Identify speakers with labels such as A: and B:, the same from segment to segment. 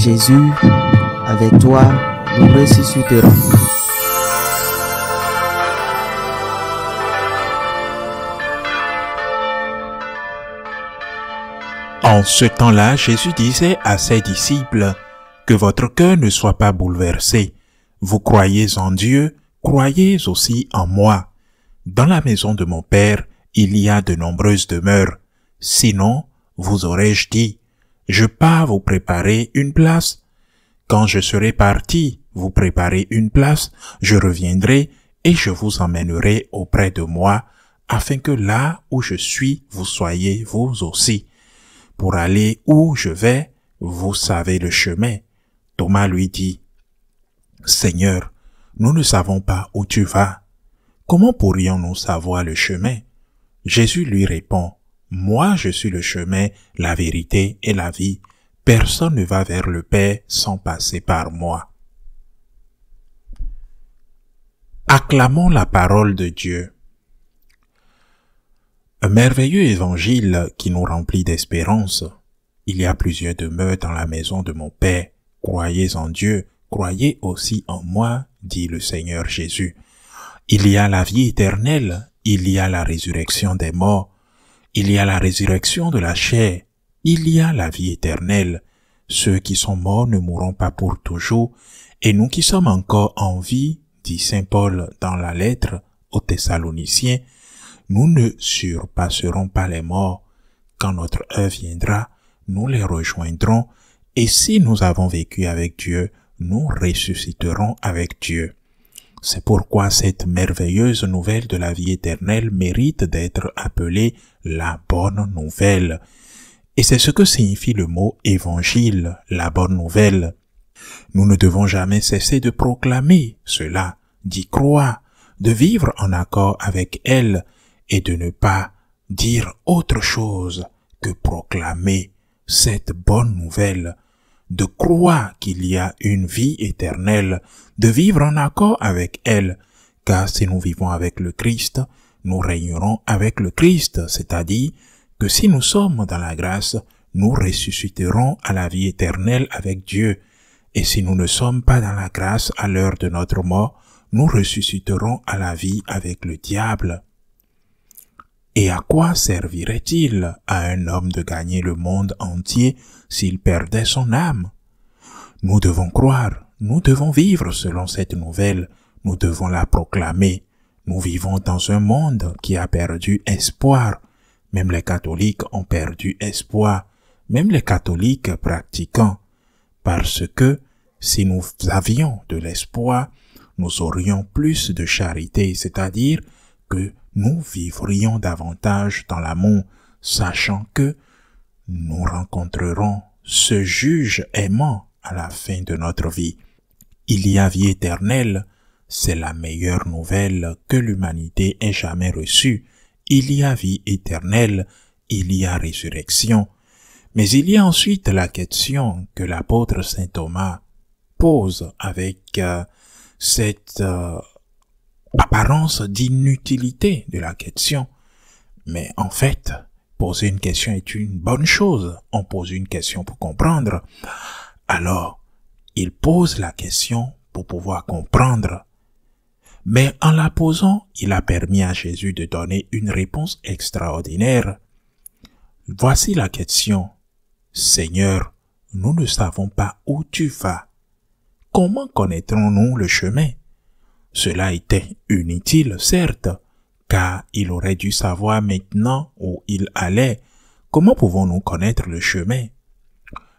A: Jésus, avec toi, nous ressusciterons.
B: En ce temps-là, Jésus disait à ses disciples, « Que votre cœur ne soit pas bouleversé. Vous croyez en Dieu, croyez aussi en moi. Dans la maison de mon Père, il y a de nombreuses demeures. Sinon, vous aurais-je dit, je pars vous préparer une place. Quand je serai parti vous préparer une place, je reviendrai et je vous emmènerai auprès de moi, afin que là où je suis, vous soyez vous aussi. Pour aller où je vais, vous savez le chemin. » Thomas lui dit, « Seigneur, nous ne savons pas où tu vas. Comment pourrions-nous savoir le chemin? » Jésus lui répond, « Moi je suis le chemin, la vérité et la vie. Personne ne va vers le Père sans passer par moi. » Acclamons la parole de Dieu. Un merveilleux évangile qui nous remplit d'espérance. Il y a plusieurs demeures dans la maison de mon Père. Croyez en Dieu, croyez aussi en moi, dit le Seigneur Jésus. Il y a la vie éternelle, il y a la résurrection des morts, il y a la résurrection de la chair, il y a la vie éternelle. Ceux qui sont morts ne mourront pas pour toujours, et nous qui sommes encore en vie, dit saint Paul dans la lettre aux Thessaloniciens, nous ne surpasserons pas les morts. Quand notre heure viendra, nous les rejoindrons, et si nous avons vécu avec Dieu, nous ressusciterons avec Dieu. C'est pourquoi cette merveilleuse nouvelle de la vie éternelle mérite d'être appelée la bonne nouvelle. Et c'est ce que signifie le mot évangile, la bonne nouvelle. Nous ne devons jamais cesser de proclamer cela, d'y croire, de vivre en accord avec elle, et de ne pas dire autre chose que proclamer cette bonne nouvelle, de croire qu'il y a une vie éternelle, de vivre en accord avec elle, car si nous vivons avec le Christ, nous régnerons avec le Christ, c'est-à-dire que si nous sommes dans la grâce, nous ressusciterons à la vie éternelle avec Dieu, et si nous ne sommes pas dans la grâce à l'heure de notre mort, nous ressusciterons à la vie avec le diable. Et à quoi servirait-il à un homme de gagner le monde entier s'il perdait son âme? Nous devons croire, nous devons vivre selon cette nouvelle, nous devons la proclamer. Nous vivons dans un monde qui a perdu espoir. Même les catholiques ont perdu espoir, même les catholiques pratiquants, parce que si nous avions de l'espoir, nous aurions plus de charité, c'est-à-dire que nous vivrions davantage dans l'amour, sachant que nous rencontrerons ce juge aimant à la fin de notre vie. Il y a vie éternelle, c'est la meilleure nouvelle que l'humanité ait jamais reçue. Il y a vie éternelle, il y a résurrection. Mais il y a ensuite la question que l'apôtre saint Thomas pose avec cette apparence d'inutilité de la question. Mais en fait, poser une question est une bonne chose. On pose une question pour comprendre. Alors, il pose la question pour pouvoir comprendre. Mais en la posant, il a permis à Jésus de donner une réponse extraordinaire. Voici la question. Seigneur, nous ne savons pas où tu vas. Comment connaîtrons-nous le chemin? Cela était inutile, certes, car il aurait dû savoir maintenant où il allait. Comment pouvons-nous connaître le chemin?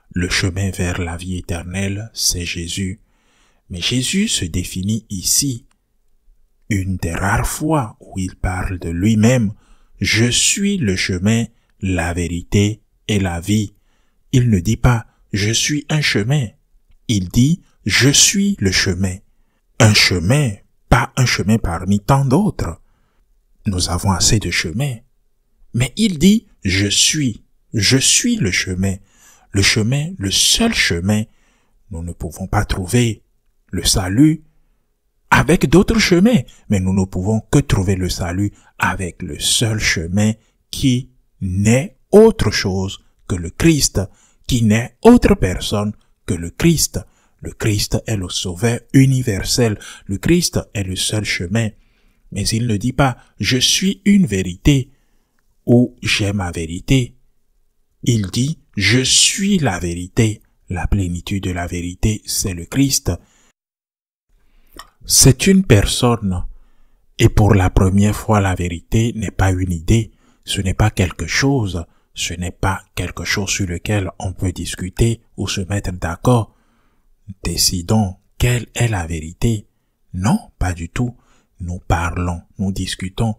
B: Le chemin vers la vie éternelle, c'est Jésus. Mais Jésus se définit ici. Une des rares fois où il parle de lui-même, « Je suis le chemin, la vérité et la vie ». Il ne dit pas « Je suis un chemin ». Il dit « Je suis le chemin ». Un chemin, pas un chemin parmi tant d'autres. Nous avons assez de chemins. Mais il dit « Je suis le chemin ». Le chemin, le seul chemin. Nous ne pouvons pas trouver le salut avec d'autres chemins, mais nous ne pouvons que trouver le salut avec le seul chemin qui n'est autre chose que le Christ, qui n'est autre personne que le Christ. Le Christ est le sauveur universel. Le Christ est le seul chemin. Mais il ne dit pas « je suis une vérité » ou « j'ai ma vérité ». Il dit « je suis la vérité ». La plénitude de la vérité, c'est le Christ. C'est une personne. Et pour la première fois, la vérité n'est pas une idée. Ce n'est pas quelque chose. Ce n'est pas quelque chose sur lequel on peut discuter ou se mettre d'accord. Décidons quelle est la vérité. Non, pas du tout. Nous parlons, nous discutons.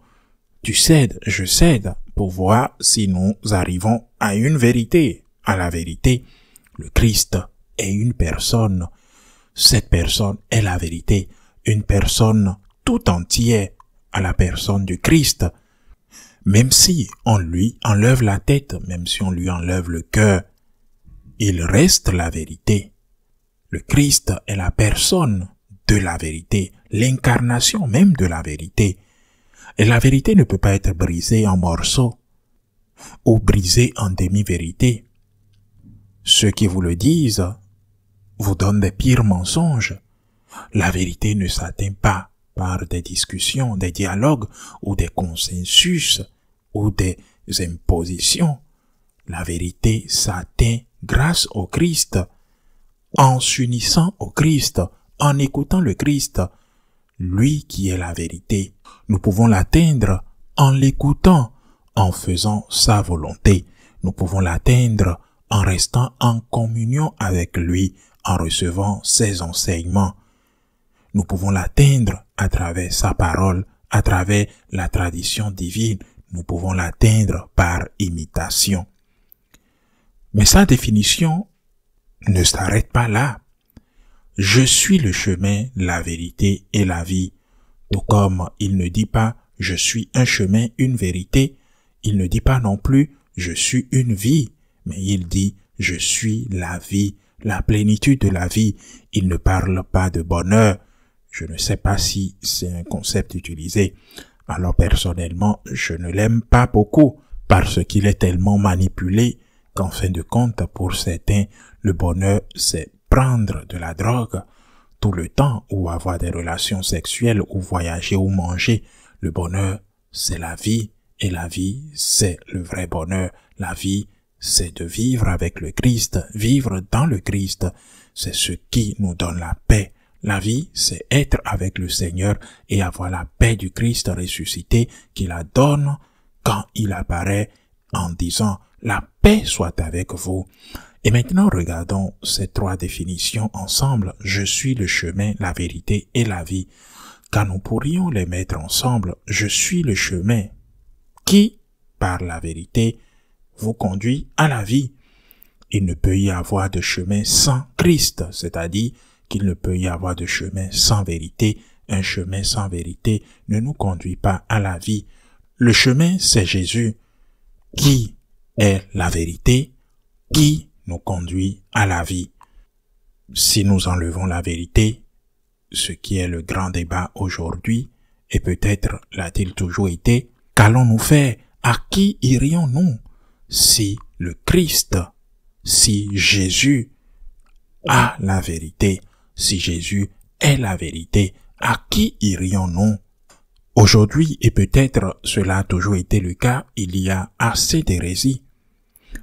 B: Tu cèdes, je cède, pour voir si nous arrivons à une vérité. À la vérité, le Christ est une personne. Cette personne est la vérité. Une personne tout entière à la personne du Christ. Même si on lui enlève la tête, même si on lui enlève le cœur, il reste la vérité. Le Christ est la personne de la vérité, l'incarnation même de la vérité. Et la vérité ne peut pas être brisée en morceaux ou brisée en demi-vérité. Ceux qui vous le disent vous donnent des pires mensonges. La vérité ne s'atteint pas par des discussions, des dialogues ou des consensus ou des impositions. La vérité s'atteint grâce au Christ, en s'unissant au Christ, en écoutant le Christ, lui qui est la vérité. Nous pouvons l'atteindre en l'écoutant, en faisant sa volonté. Nous pouvons l'atteindre en restant en communion avec lui, en recevant ses enseignements. Nous pouvons l'atteindre à travers sa parole, à travers la tradition divine. Nous pouvons l'atteindre par imitation. Mais sa définition ne s'arrête pas là. Je suis le chemin, la vérité et la vie. Tout comme il ne dit pas « je suis un chemin, une vérité », il ne dit pas non plus « je suis une vie », mais il dit « je suis la vie », la plénitude de la vie. Il ne parle pas de bonheur. Je ne sais pas si c'est un concept utilisé. Alors personnellement, je ne l'aime pas beaucoup parce qu'il est tellement manipulé qu'en fin de compte, pour certains, le bonheur, c'est prendre de la drogue tout le temps ou avoir des relations sexuelles ou voyager ou manger. Le bonheur, c'est la vie et la vie, c'est le vrai bonheur. La vie, c'est de vivre avec le Christ, vivre dans le Christ. C'est ce qui nous donne la paix. La vie, c'est être avec le Seigneur et avoir la paix du Christ ressuscité qui la donne quand il apparaît en disant « La paix soit avec vous ». Et maintenant, regardons ces trois définitions ensemble. Je suis le chemin, la vérité et la vie. Car nous pourrions les mettre ensemble. Je suis le chemin qui, par la vérité, vous conduit à la vie. Il ne peut y avoir de chemin sans Christ, c'est-à-dire qu'il ne peut y avoir de chemin sans vérité. Un chemin sans vérité ne nous conduit pas à la vie. Le chemin, c'est Jésus, qui est la vérité, qui nous conduit à la vie. Si nous enlevons la vérité, ce qui est le grand débat aujourd'hui, et peut-être l'a-t-il toujours été, qu'allons-nous faire? À qui irions-nous? Si le Christ, si Jésus a la vérité, si Jésus est la vérité, à qui irions-nous? Aujourd'hui, et peut-être cela a toujours été le cas, il y a assez d'hérésie.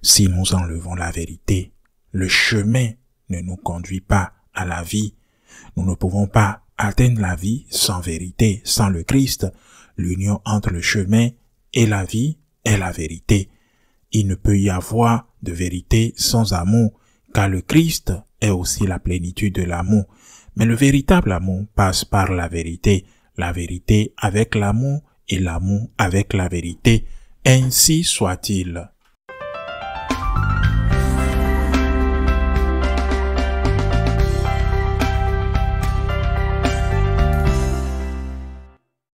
B: Si nous enlevons la vérité, le chemin ne nous conduit pas à la vie. Nous ne pouvons pas atteindre la vie sans vérité, sans le Christ. L'union entre le chemin et la vie est la vérité. Il ne peut y avoir de vérité sans amour, car le Christ est aussi la plénitude de l'amour. Mais le véritable amour passe par la vérité avec l'amour et l'amour avec la vérité. Ainsi soit-il.